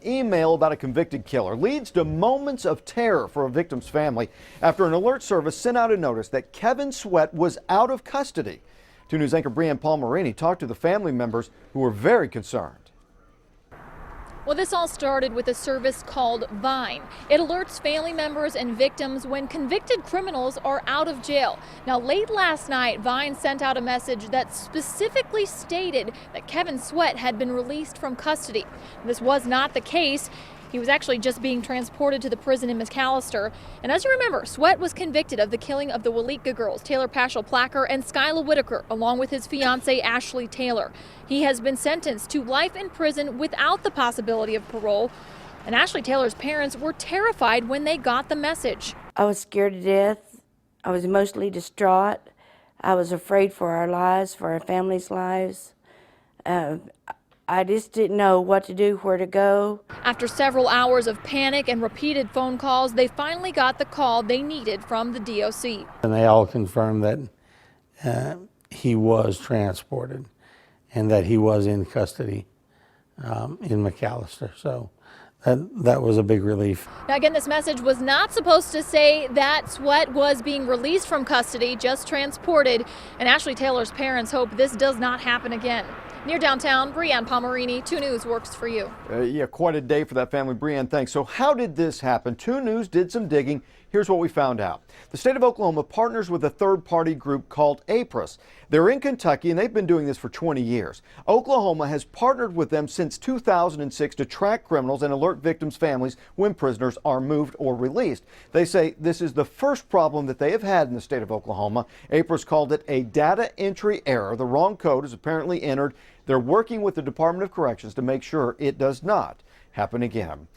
Email about a convicted killer leads to moments of terror for a victim's family after an alert service sent out a notice that Kevin Sweat was out of custody. 2 News anchor Breanne Palmerini talked to the family members who were very concerned. Well, this all started with a service called Vine. It alerts family members and victims when convicted criminals are out of jail. Now, late last night, Vine sent out a message that specifically stated that Kevin Sweat had been released from custody. This was not the case. He was actually just being transported to the prison in McAllister. And as you remember, Sweat was convicted of the killing of the Waletka girls, Taylor Paschal Placker and Skyla Whitaker, along with his fiancee, Ashley Taylor. He has been sentenced to life in prison without the possibility of parole. And Ashley Taylor's parents were terrified when they got the message. I was scared to death. I was emotionally distraught. I was afraid for our lives, for our families' lives. I just didn't know what to do, where to go. After several hours of panic and repeated phone calls, they finally got the call they needed from the DOC. And they all confirmed that he was transported and that he was in custody in McAllister. So that was a big relief. Now again, this message was not supposed to say that Sweat was being released from custody, just transported. And Ashley Taylor's parents hope this does not happen again. Near downtown, Breanne Palmerini, 2 News works for you. Yeah, quite a day for that family. Breanne, thanks. So how did this happen? 2 News did some digging. Here's what we found out. The state of Oklahoma partners with a third-party group called APRIS. They're in Kentucky, and they've been doing this for 20 years. Oklahoma has partnered with them since 2006 to track criminals and alert victims' families when prisoners are moved or released. They say this is the first problem that they have had in the state of Oklahoma. APRIS called it a data entry error. The wrong code is apparently entered. They're working with the Department of Corrections to make sure it does not happen again.